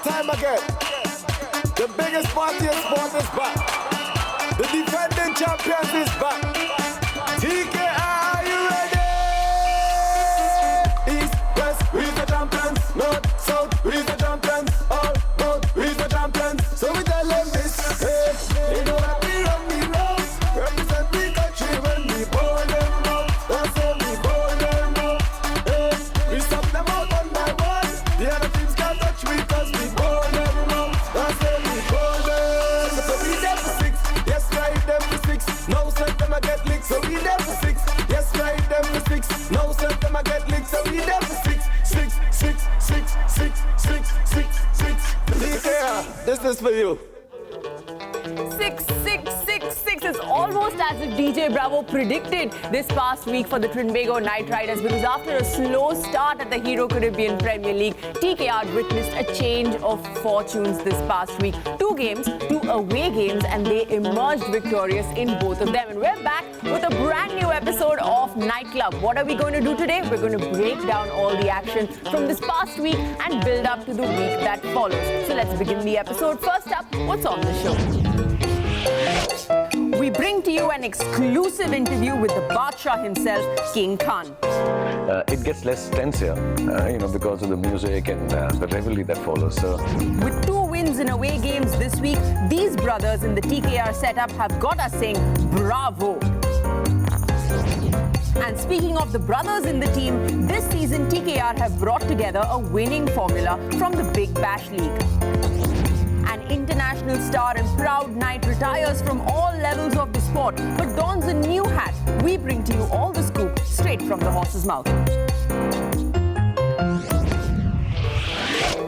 time again. The biggest party in sport is back. The defending champions is back. TKR, are you ready? East, west, we're the champions. North, south, we're the champions. All road, we're the champions. So we tell them this. Hey, they know that we run the roads. Represent the country when we ball them out. That's how we ball them out. Hey, we stop them out one by one. The other teams can't touch me cause we ball them out. That's how we ball them. So we them for 6. Yes, right them for 6. No set them I get licked. So we them for 6. Yes, right them for 6. No set them I get licked. So we them for 6. 6, 6, 6, 6, 6, 6, 6. TKR, this is for you. 6, 6, 6, 6. It's almost as if DJ Bravo predicted this past week for the Trinbago Knight Riders, because after a slow start at the Hero Caribbean Premier League, TKR witnessed a change of fortunes this past week. 2 games, 2 away games, and they emerged victorious in both of them. And we're back with a brand new episode of Nightclub. What are we going to do today? We're going to break down all the action from this past week and build up to the week that follows. So let's begin the episode. First up, what's on the show? We bring to you an exclusive interview with the Badshah himself, King Khan. It gets less tense here, because of the music and the revelry that follows. So, with 2 wins in away games this week, these brothers in the TKR setup have got us saying bravo. And speaking of the brothers in the team, this season TKR have brought together a winning formula from the Big Bash League. An international star and proud knight retires from all levels of the sport, but dons a new hat. We bring to you all the scoop straight from the horse's mouth.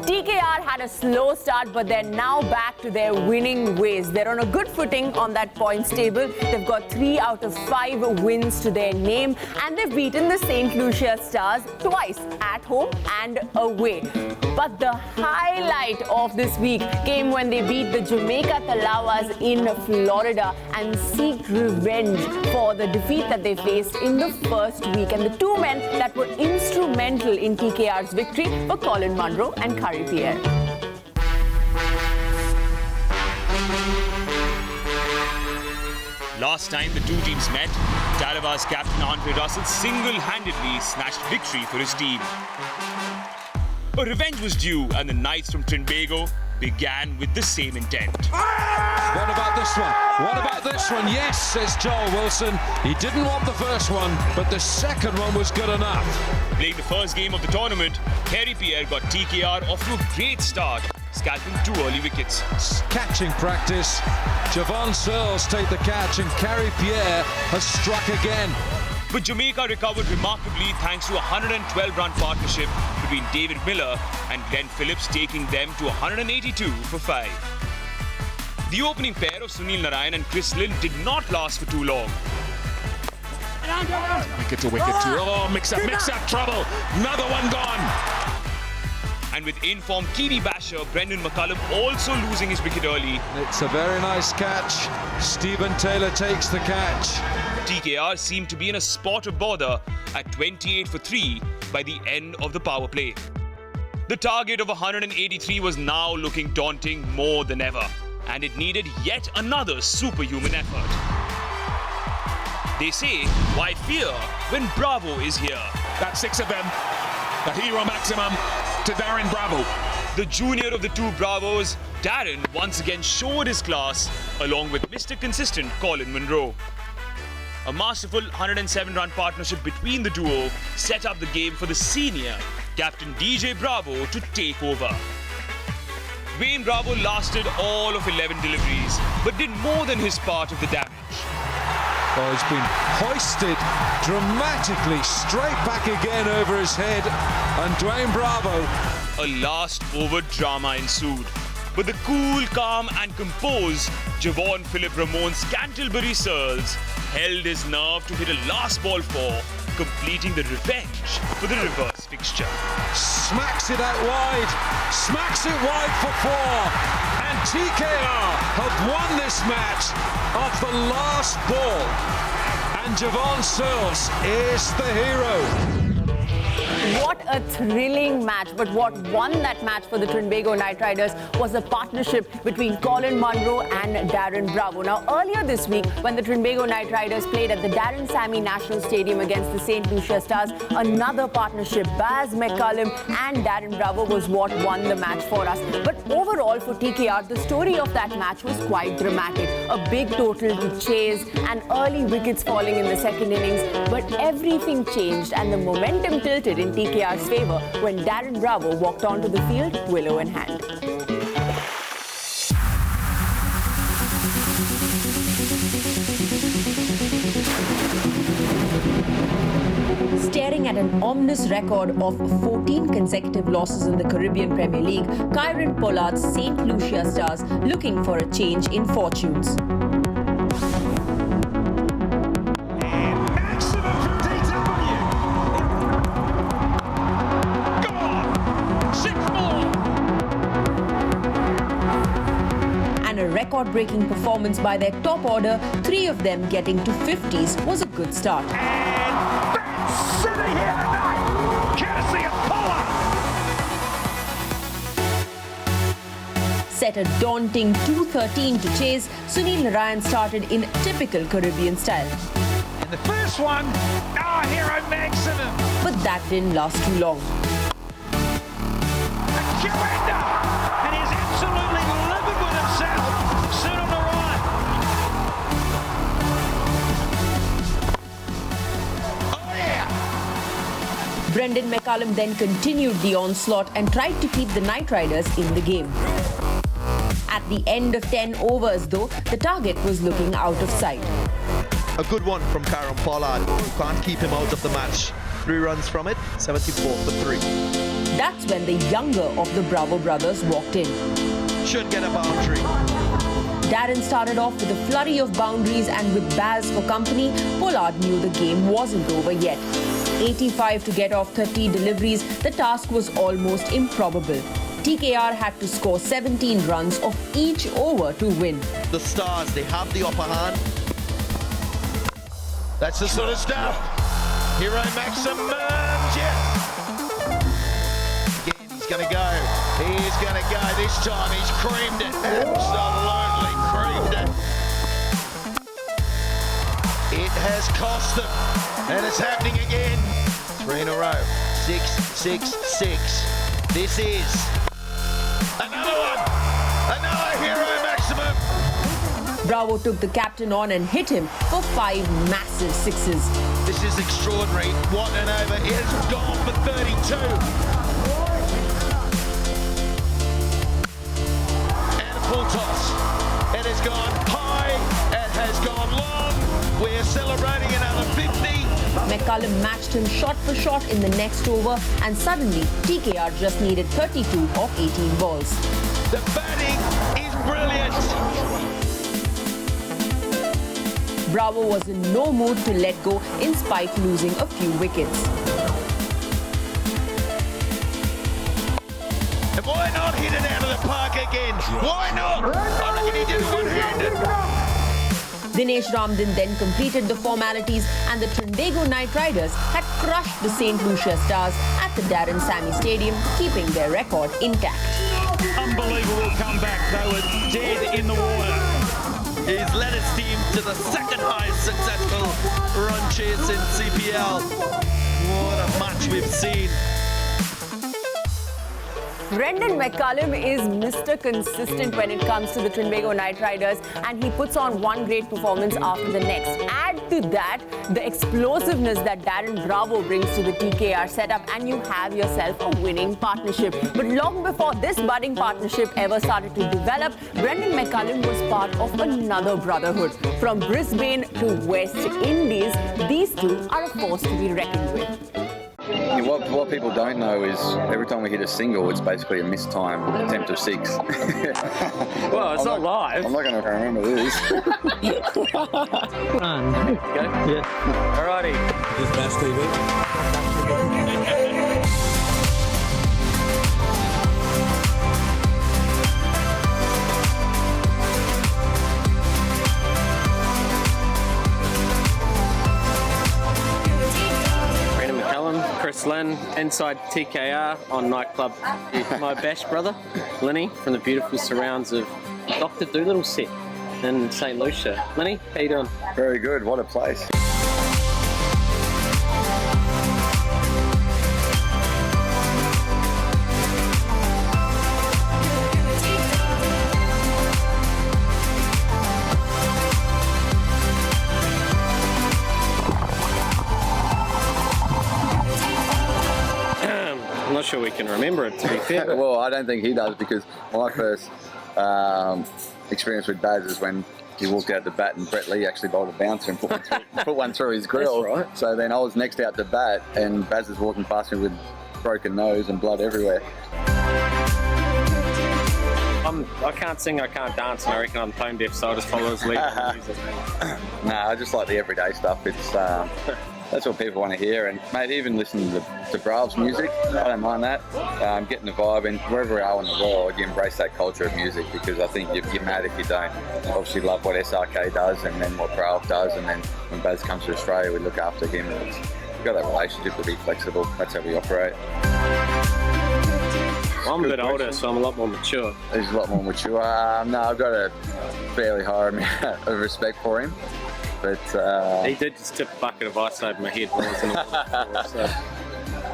TKR had a slow start, but they're now back to their winning ways. They're on a good footing on that points table. They've got 3 out of 5 wins to their name, and they've beaten the St. Lucia Stars twice, at home and away. But the highlight of this week came when they beat the Jamaica Talawas in Florida and seeked revenge for the defeat that they faced in the first week. And the 2 men that were instrumental in TKR's victory were Colin Munro and Curry Pierre. Last time the 2 teams met, Talawas captain Andre Russell single-handedly snatched victory for his team. A revenge was due, and the Knights from Trinbago began with the same intent. What about this one? What about this one? Yes, says Joel Wilson. He didn't want the first one, but the second one was good enough. Playing the first game of the tournament, Kerry Pierre got TKR off to a great start, scalping 2 early wickets. Catching practice. Javon Searles take the catch, and Kerry Pierre has struck again. But Jamaica recovered remarkably thanks to a 112-run partnership between David Miller and Glenn Phillips, taking them to 182 for 5. The opening pair of Sunil Narayan and Chris Lynn did not last for too long. Wicket to wicket to. Oh, mix up, trouble. Another one gone. And with in-form Kiwi basher Brendan McCullum also losing his wicket early. It's a very nice catch. Stephen Taylor takes the catch. TKR seemed to be in a spot of bother at 28 for 3 by the end of the power play. The target of 183 was now looking daunting more than ever, and it needed yet another superhuman effort. They say, why fear when Bravo is here? That's 6 of them. The hero maximum to Darren Bravo. The junior of the 2 Bravos, Darren once again showed his class along with Mr. Consistent Colin Munro. A masterful 107-run partnership between the duo set up the game for the senior captain DJ Bravo to take over. Wayne Bravo lasted all of 11 deliveries, but did more than his part of the damage. Oh, he's been hoisted dramatically straight back again over his head, and Dwayne Bravo. A last over drama ensued, but the cool, calm and composed Javon Philip Ramon Scantlebury Searles held his nerve to hit a last ball 4, completing the revenge for the reverse fixture. Smacks it out wide, smacks it wide for 4, and TKR have won this match off the last ball, and Javon Searles is the hero. What a thrilling match. But what won that match for the Trinbago Knight Riders was a partnership between Colin Munro and Darren Bravo. Now, earlier this week, when the Trinbago Knight Riders played at the Darren Sammy National Stadium against the St. Lucia Stars, another partnership, Baz McCullum and Darren Bravo, was what won the match for us. But overall, for TKR, the story of that match was quite dramatic. A big total to chase and early wickets falling in the second innings. But everything changed and the momentum tilted in TKR's favour when Darren Bravo walked onto the field, willow in hand. Staring at an ominous record of 14 consecutive losses in the Caribbean Premier League, Kieran Pollard's St. Lucia Stars looking for a change in fortunes. Record-breaking performance by their top order, 3 of them getting to 50s, was a good start. And that's City here tonight, courtesy of Pollard. Set a daunting 213 to chase, Sunil Narayan started in typical Caribbean style. And the first one, our hero maximum. But that didn't last too long. A surrender, and he's absolutely livid with himself. Sunil Narayan. Oh yeah. Brendan McCullum then continued the onslaught and tried to keep the Knight Riders in the game. At the end of 10 overs, though, the target was looking out of sight. A good one from Kieran Pollard. Can't keep him out of the match. 3 runs from it, 74 for 3. That's when the younger of the Bravo brothers walked in. Should get a boundary. Darren started off with a flurry of boundaries, and with Baz for company, Pollard knew the game wasn't over yet. 85 to get off 30 deliveries, the task was almost improbable. TKR had to score 17 runs of each over to win. The Stars, they have the upper hand. That's the sort of stuff. Hero Maximum, yeah. Again, he's going to go. He's going to go. This time he's creamed it. Absolutely creamed it. It has cost them. And it's happening again. 3 in a row. 6, 6, 6. This is another one. Another hero maximum. Bravo took the captain on and hit him for 5 massive sixes. This is extraordinary. What an over. It has gone for 32. And a full toss. It has gone high. It has gone long. We're celebrating another 50. McCullum matched him shot for shot in the next over, and suddenly TKR just needed 32 of 18 balls. The batting is brilliant. Bravo was in no mood to let go in spite losing a few wickets. And why not hit it out of the park again? Why not? I reckon he did it one-handed. Dinesh Ramdin then completed the formalities, and the Trinbago Knight Riders had crushed the St. Lucia Stars at the Darren Sammy Stadium, keeping their record intact. Unbelievable comeback. They were dead in the water. He's led his team to the second highest successful run chase in CPL. What a match we've seen. Brendan McCullum is Mr. Consistent when it comes to the Trinbago Knight Riders, and he puts on one great performance after the next. Add to that the explosiveness that Darren Bravo brings to the TKR setup, and you have yourself a winning partnership. But long before this budding partnership ever started to develop, Brendan McCullum was part of another brotherhood. From Brisbane to West Indies, these two are a force to be reckoned with. What people don't know is every time we hit a single, it's basically a missed time attempt of 6. Well, it's not live. I'm not going to remember this. Run. Go. Yeah. Alrighty. This is Bass TV. it's Lynn, inside TKR on nightclub. My bash brother, Linny, from the beautiful surrounds of Dr. Doolittle set in St. Lucia. Linny, how you doing? Very good. What a place. I'm not sure we can remember it, to be fair. But Well, I don't think he does, because my first experience with Baz is when he walked out to bat and Brett Lee actually bowled a bouncer and put one through his grill. That's right. So then I was next out to bat and Baz is walking past me with broken nose and blood everywhere. I can't sing, I can't dance, and I reckon I'm tone deaf, so I'll just follow his lead. Nah, I just like the everyday stuff. It's that's what people want to hear. And mate, even listening to Brav's music, I don't mind that. Getting the vibe, and wherever you are in the world, you embrace that culture of music, because I think you're mad if you don't. Obviously love what SRK does, and then what Brav does, and then when Baz comes to Australia, we look after him. And we've got that relationship to be flexible. That's how we operate. I'm a bit older, so I'm a lot more mature. He's a lot more mature. No, I've got a fairly high amount of respect for him. But He did just tip a bucket of ice over my head when I was in the water before, so.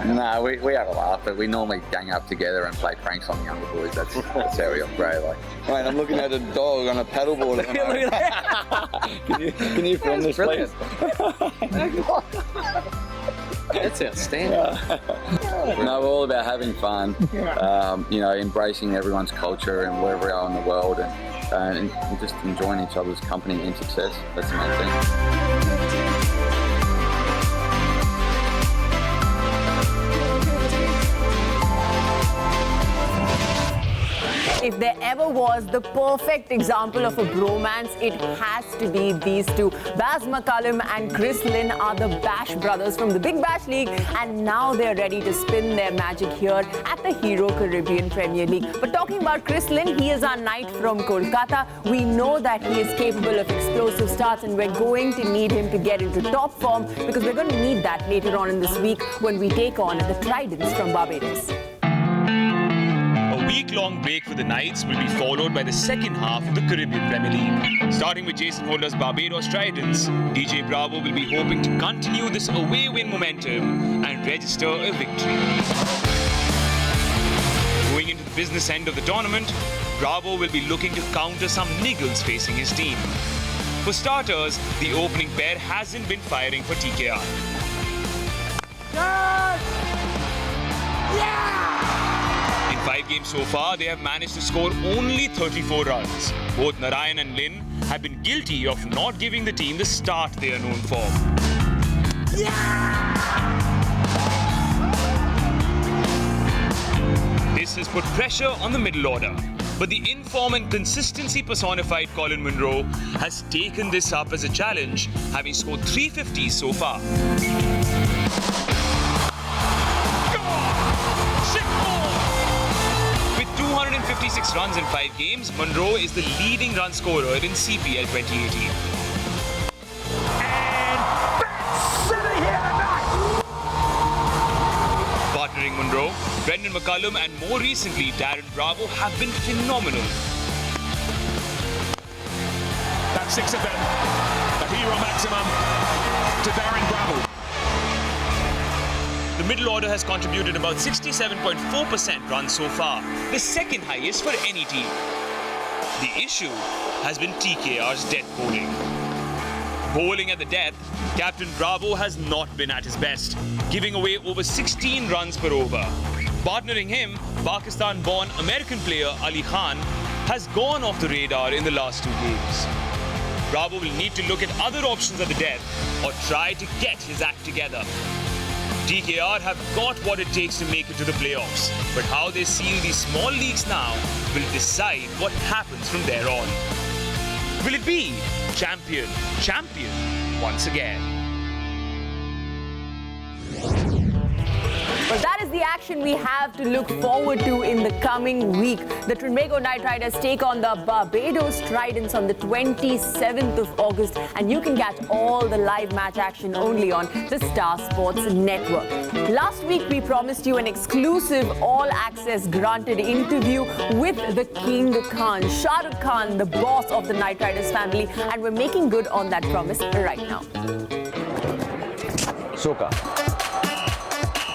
no, we have a laugh, but we normally gang up together and play pranks on the younger boys. That's how we operate. Like, mate, I'm looking at a dog on a paddleboard. Look at that. Can you film this, please? That's outstanding. No, we're all about having fun. Embracing everyone's culture and wherever we are in the world, and just enjoying each other's company and success. That's the main thing. If there ever was the perfect example of a bromance, it has to be these two. Baz McCullum and Chris Lynn are the Bash brothers from the Big Bash League, and now they're ready to spin their magic here at the Hero Caribbean Premier League. But talking about Chris Lynn, he is our knight from Kolkata. We know that he is capable of explosive starts, and we're going to need him to get into top form, because we're going to need that later on in this week when we take on the Tridents from Barbados. A week-long break for the Knights will be followed by the second half of the Caribbean Premier League. Starting with Jason Holder's Barbados Tridents, DJ Bravo will be hoping to continue this away win momentum and register a victory. Going into the business end of the tournament, Bravo will be looking to counter some niggles facing his team. For starters, the opening pair hasn't been firing for TKR. In 5 games so far, they have managed to score only 34 runs. Both Narayan and Lynn have been guilty of not giving the team the start they are known for. This has put pressure on the middle order. But the inform and consistency personified Colin Munro has taken this up as a challenge, having scored 350s so far. With 256 runs in 5 games, Munro is the leading run scorer in CPL 2018. Partnering Munro, Brendan McCullum and more recently Darren Bravo have been phenomenal. That's 6 of them. The hero maximum to Darren Bravo. The middle order has contributed about 67.4% runs so far, the second highest for any team. The issue has been TKR's death bowling. Bowling at the death, Captain Bravo has not been at his best, giving away over 16 runs per over. Partnering him, Pakistan-born American player Ali Khan has gone off the radar in the last 2 games. Bravo will need to look at other options at the death or try to get his act together. TKR have got what it takes to make it to the playoffs, but how they seal these small leagues now will decide what happens from there on. Will it be champion once again? Well, that is is the action we have to look forward to in the coming week. The Trinbago Night Riders take on the Barbados Tridents on the 27th of August, and you can catch all the live match action only on the Star Sports Network. Last week, we promised you an exclusive all-access granted interview with the King Khan, Shahrukh Khan, the boss of the Night Riders family, and we're making good on that promise right now. Soka.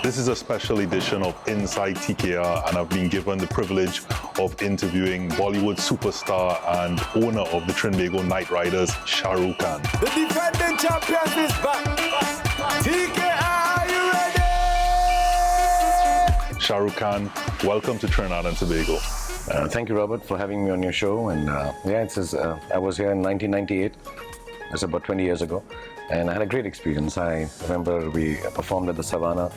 This is a special edition of Inside TKR, and I've been given the privilege of interviewing Bollywood superstar and owner of the Trinbago Night Riders, Shahrukh Khan. The defending champions is back. TKR, are you ready? Shahrukh Khan, welcome to Trinidad and Tobago. Thank you, Robert, for having me on your show. And I was here in 1998. That's about 20 years ago. And I had a great experience. I remember we performed at the Savannah,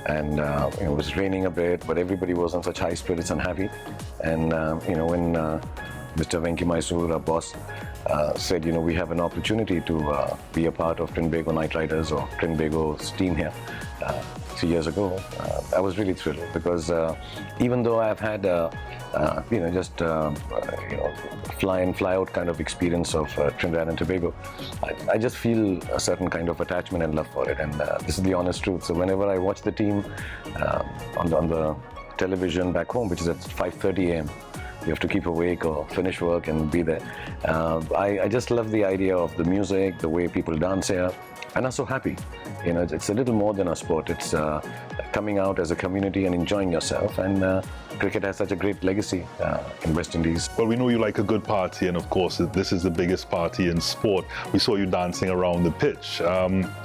and it was raining a bit, but everybody was on such high spirits and happy. And when Mr. Venki Mysore, our boss, said, we have an opportunity to be a part of Trinbago Night Riders or Trinbago's team here 3 years ago, I was really thrilled, because even though I've had fly in, fly out kind of experience of Trinidad and Tobago, I just feel a certain kind of attachment and love for it, and this is the honest truth. So whenever I watch the team on the television back home, which is at 5:30 a.m., you have to keep awake or finish work and be there. I just love the idea of the music, the way people dance here, and are so happy. It's a little more than a sport. It's coming out as a community and enjoying yourself. And cricket has such a great legacy in West Indies. Well, we know you like a good party, and of course, this is the biggest party in sport. We saw you dancing around the pitch.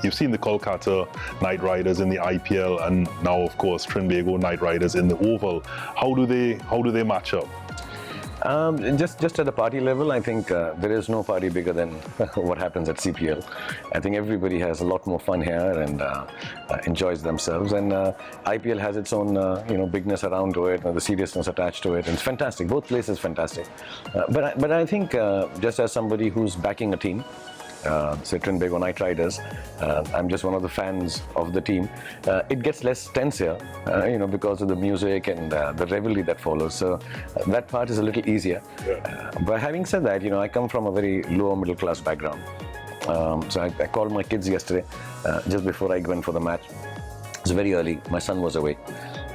You've seen the Kolkata Night Riders in the IPL, and now, of course, Trinbago Night Riders in the Oval. How do they match up? Just at the party level, I think there is no party bigger than what happens at CPL. I think everybody has a lot more fun here and enjoys themselves. And IPL has its own, bigness around to it, and the seriousness attached to it. And it's fantastic. Both places fantastic. But I think just as somebody who's backing a team, say Trinbago Night Riders, I'm just one of the fans of the team. It gets less tense here, because of the music and the revelry that follows. So that part is a little easier. But having said that, I come from a very lower middle class background. So I called my kids yesterday, just before I went for the match. It's very early. My son was away.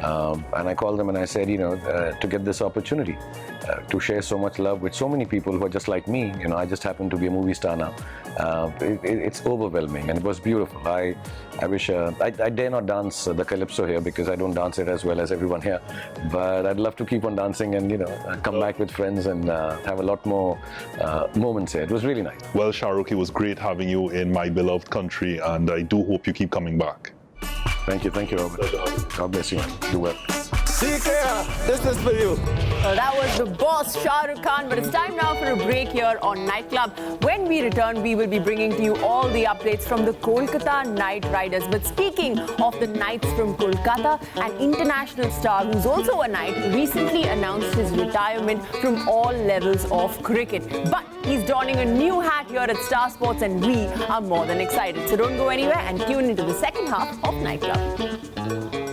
And I called them and I said, to get this opportunity to share so much love with so many people who are just like me. I just happen to be a movie star now. It's overwhelming, and it was beautiful. I wish I dare not dance the calypso here, because I don't dance it as well as everyone here. But I'd love to keep on dancing and come back with friends and have a lot more moments here. It was really nice. Well, Shahrukh, it was great having you in my beloved country, and I do hope you keep coming back. Thank you, Robert. God bless you. Do well. TKR, this is for you. That was the boss, Shahrukh Khan. But it's time now for a break here on Nightclub. When we return, we will be bringing to you all the updates from the Kolkata Night Riders. But speaking of the Knights from Kolkata, an international star who's also a Knight recently announced his retirement from all levels of cricket. But he's donning a new hat here at Star Sports, and we are more than excited. So don't go anywhere and tune into the second half of Nightclub.